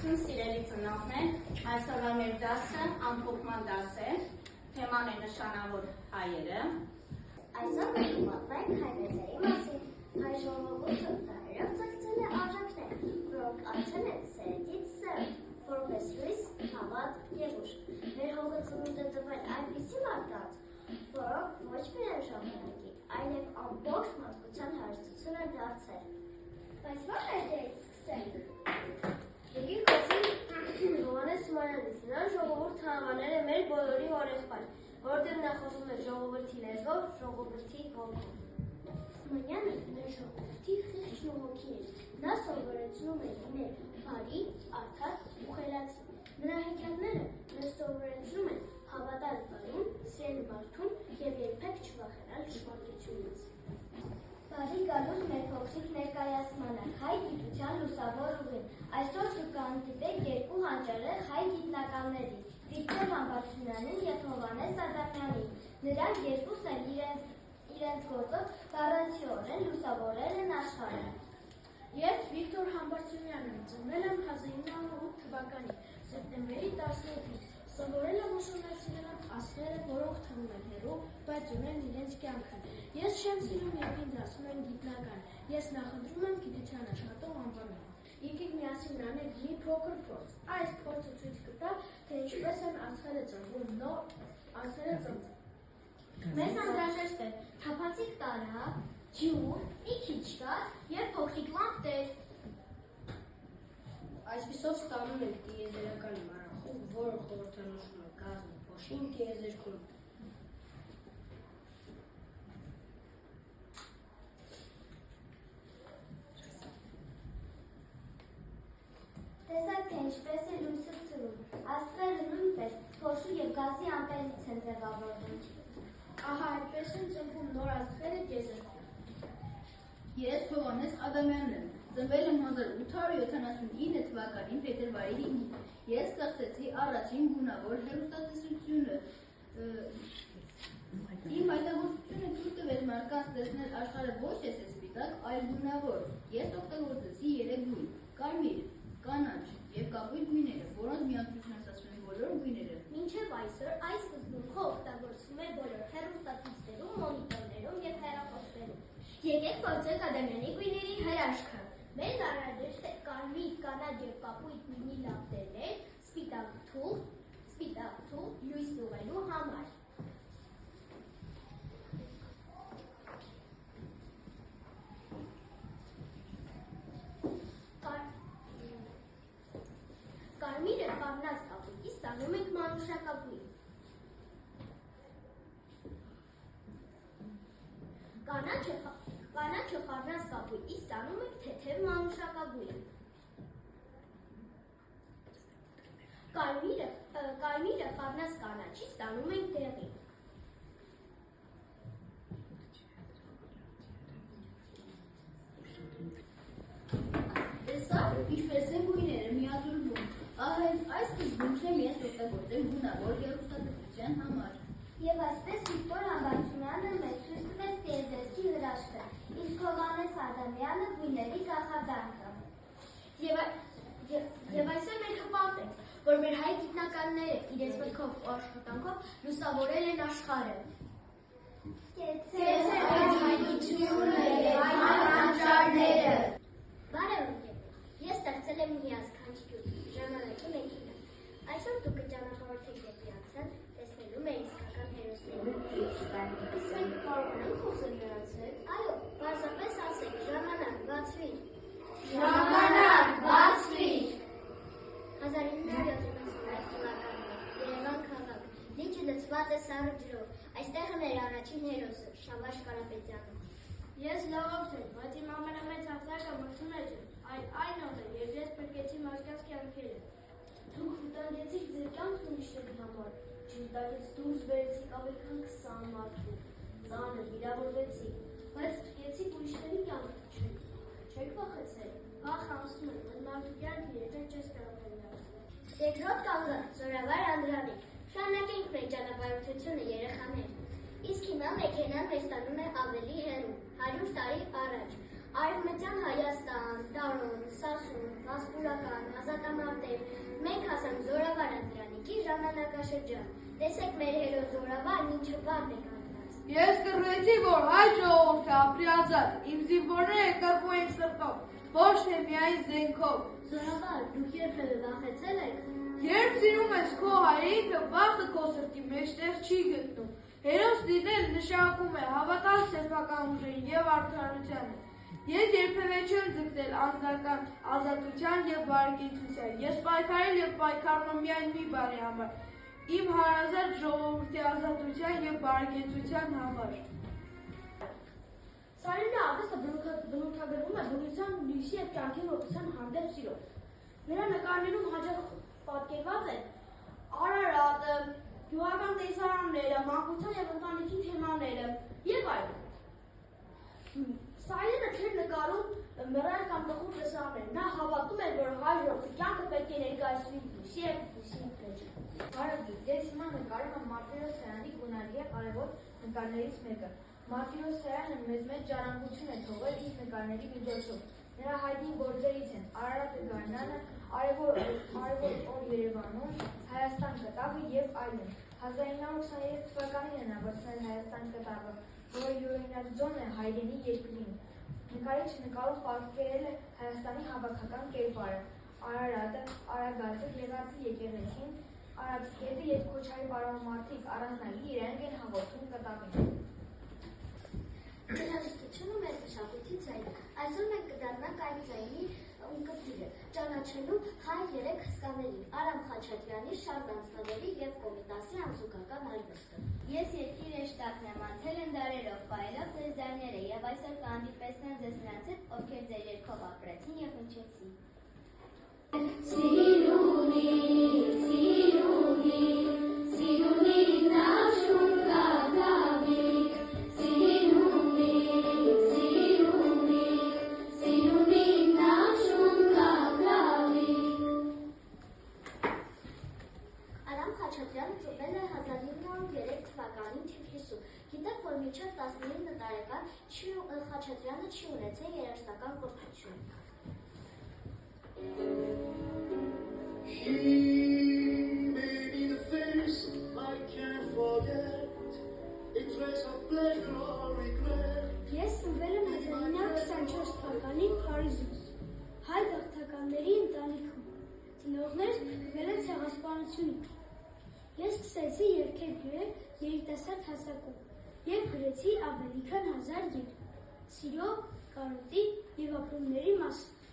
Ողջույն սիրելի ծնողներ, այսօրվա մեր դասը ամփոփման դաս է, թեման է նշանավոր հայերը։ Այսօր մենք պատմենք հայրենիքի մասին։ Հայ ժողովուրդը տարերով ծաղկել է արժեքներ, որոնք անցել են սերնդից սերունդ, որպես լույս, հավատ և ուժ։ Մեր հողացումն է տվել այնպիսի մարդկանց, որոնք ոչ միայն ժամանակի, այլև ամբողջ մարդկության հարստություն են դարձել։ Բայց ո՞ր է դե սկսել։ Եկեք խոսենք Հովհաննես Թումանյանից, նա ժողովուրդը անվանել է մեր բոլորի օրեղբայր, որտեղ նա խոսում է ժողովրդի լեզվով, ժողովրդի հոգով։ Թումանյանը մեր ժողովրդի խիղճն ու հոգին էր, նա սովորեցնում է լինել բարի, արդար ու խելացի։ Նրա հեքիաթները մեզ սովորեցնում են հավատալ բառին, սիրել մարդուն և երբեք չվախենալ ճշմարտությունից։ Բարի գալուց մեր փոքրիկ ներկայացմանը, հայ գիտության լուսավոր ուղին։ Այսօր դուք կհանդիպեք երկու հանճարեղ հայ գիտնականների՝ Վիկտոր Համբարձումյանին և Հովհաննես Ադամյանին։ Նրանք երկուսն էլ իրենց գործով բառացիորեն լուսավորել են աշխարհը։ Ես Վիկտոր Համբարձումյանն եմ, ծնվել եմ 1908 թվականին, սեպտեմբերի 17-ին։ Սովորել եմ ուսումնասիրել եմ աստղերը, որոնք թվում են հեռու, բայց ունեն իրենց կյանքը։ Ես չեմ սիրում, երբ ինձ ասում են գիտնական։ Ես նախընտրում եմ գիտության աշխատող անվանումը։ Եկեք միասին անենք մի փոքր փորձ։ Այս փորձը ցույց կտա, թե ինչպես են աստղերը ծնվում, աստղերը ծնվում։ Մեզ անհրաժեշտ է թափանցիկ տարա, ջուր, մի քիչ կաթ և փոքրիկ լամպեր։ Այսպիսով ստանում ենք տիեզերական մառախուղ, որը խորհրդանշում է կազմը փոշին տիեզերքում։ Տեսակ թե ինչպես է լույսը ծրում։ Աստղերը նույնպես փոշու և գազի ամպերից են ձևավորվում։ Ահա այդպես են ծնվում նոր աստղերը տիեզերքում։ Ես Հովհաննես Ադամյանն եմ, ծնվել եմ 1879 թվականին փետրվարի 5-ին։ Ես ստեղծեցի առաջին գունավոր հեռուստատեսությունը։ Իմ հայտնագործությունը թույլ տվեց մարդկանց տեսնել աշխարհը ոչ թե սպիտակ, այլ գունավոր։ Ես օգտագործեցի 3 գույն՝ կարմիր, կանաչ և կապույտ գույները, որոնց միացությունից ասում են բոլոր գույները։ Մինչև այսօր այս սկզբունքը օգտագործվում է բոլոր հեռուստացույցերում, մոնիտորներում և հեռախոսներում։ Եկեք փորձենք Ադամյանի գույների հրաշքը։ Մեզ անհրաժեշտ է կարմիր, կանաչ և կապույտ գույնի լապտերներ սպիտակ թուղթ լույս ուղղելու համար։ Կարմիրը խառնած կապույտից ստանում ենք մանուշակագույն։ Կանաչը խառնած կապույտից ստանում ենք թեթև մանուշակագույն։ Կարմիրը խառնած կանաչից ստանում ենք դեղին։ Տեսա՞ք, ինչպես են գույները միաձուլվում։ Հենց այս սկզբունքն ես օգտագործել գունավոր հեռուստատեսության համար։ Եվ այսպես Վիկտոր Համբարձումյանը մեզ ցույց տվեց տիեզերքի հրաշքը, իսկ Հովհաննես Ադամյանը գույների կախարդանքը։ Եվ այսօր մենք հպարտենք, որ մեր հայ գիտնականները իրենց մտքով ու աշխատանքով լուսավորել են աշխարհը։ Կեցցե հայրենիությունը և հանճարները։ Բարև ես ստեղծել եմ մի ազգանչություն, ժամանակի մեքենա։ Այսօր դուք կճանապարհորդեք դեպի անցյալ, տեսնելու մեր իսկական հերոսներին։ Իսկ կարող ենք խոսել նրանց հետ։ Այո, պարզապես ասեք, ժամանակ, բացվիր։ Ժամանակ, բացվիր։ 1971 թվականն է, Երևան քաղաք, լիճը լցված է սառը ջրով, այստեղ է մեր առաջին հերոսը, Շավարժ Կարապետյանը։ Ես լավոց եմ, բայց իմ ամենամեծ հաղթանակը մրցունեջ է, այն օր է, երբ ես փրկեցի մարդկանց կյանքերը։ Դուք վտանգեցիք ձեր կյանքն ուրիշների համար, ջրտակից դուրս բերեցիք ավելի քան 20 մարդու, ծանր վիրավորվեցիք, բայց փրկեցիք ուրիշների կյանքը, չեք վախեցել։ Վախ անցնում է, բայց մարդու կյանքը երբեք չես կարող վերադարձնել։ Երկրորդ կանգը, Զորավար Անդրանիկ, շարունակենք մեր ճանապարհորդությունը երեխաներ։ Իսկ հիմա մեքենան մեզ տանում է ավելի հեռու, 100 տարի առաջ, Արևմտյան Հայաստան, Տարոն, Սասուն, ասպուրական, ազատամարտեր, մենք հասանք Զորավար Անդրանիկի ժամանակաշրջան, տեսեք մեր հերոս Զորավարն ինչը վառ է կանգնած։ Ես կռվեցի, որ հայ ժողովուրդը ապրի ազատ, իմ զինվորները կռվում են սրտով, ոչ թե միայն զենքով։ Զորավար, դուք երբևէ վախեցել եք։ Երբ սիրում ես քո հայրենիքը, վախը քո սրտի մեջտեղ չի գտնում։ Հերոս լինել նշանակում է հավատալ սեփական ուժերին եւ արդարությանը։ Ես երբևէ չեմ ձգտել անձնական ազատության եւ բարեկեցության։ Ես պայքարել եւ պայքարում եմ միայն մի բանի համար՝ իմ հարազատ ժողովրդի ազատության եւ բարեկեցության համար։ Սարինի արվեստը բնութագրվում է բնության, լույսի և կյանքի ողջության հանդեպ սիրով։ Նրա նկարներում հաճախ պատկերված են Արարատը, գյուղական տեսարանները, մանկության և ընտանիքի թեմաները և այլն։ Սարինը չէր նկարում մռայլ կամ տխուր տեսարաններ։ Նա հավատում էր, որ հայ ժողովրդի կյանքը պետք է ներկայացվի լույսի և լույսի մեջ։ Բարև, ես հիմա նկարում եմ Մարտիրոս Սարյանի գունարի և կարևոր նկարներից մեկը։ Մարտիրոս Սարյանը մեծ ժառանգություն է թողել իր նկարների միջոցով։ Նրա հայտնի գործերից են Արարատը գարնանը, Արևոր օր Երևանում, Հայաստան կտավը և այլն։ 1923 թվականին է նա բացել Հայաստան կտավը, որը յուրօրինակ ձոն է հայրենի երկրին։ Նկարիչը նկարում պատկերել է Հայաստանի հավաքական կերպարը, Արարատը, Արագածը, Եղարցի եկեղեցին, Արաքսկետը և Քոչարի բարոյամարտիկ առանձնագիր իրենք են հաղորդում կտավին։ Երաժշտությունը մեր մշակույթից է։ Այսօր մենք կդառնանք այդ ձայնի ունկնդիրը, ճանաչելու հայ երեք հսկաներին՝ Արամ Խաչատրյանի, Շարլ Դանցնավերի և Կոմիտասի անձուկական արվեստը։ Ես երկիր էշտակն եմ, անցել եմ դարերով, պայելով ձեզ ձայները և այսօր կհանդիպեցնեմ ձեզ նրանց հետ, ովքեր ձեր երգով ապրեցին և հնչեցին։ Սիրունի, սիրունի, սիրունի նաշուն կատավի, սիրունի, սիրունի, սիրունի նաշուն կատավի։ Արամ Խաչատրյանը ծնվել է 1903 թվականին Թիֆլիսում։ Գիտեք, որ մինչև 19 տարեկան Խաչատրյանը չի ունեցել երաժշտական կրթություն։ She made me the face I can't forget. A trace of pleasure or regret. Ես ծնվել եմ 1924 թվականին Փարիզում, հայ գաղթականների ընտանիքում։ Ծնողներս փրկվել են ցեղասպանությունից։ Ես սկսեցի երգել գրել երիտասարդ հասակում և գրեցի ավելի քան 1000 երգ, սիրո, կարոտի և ապրումների մասին։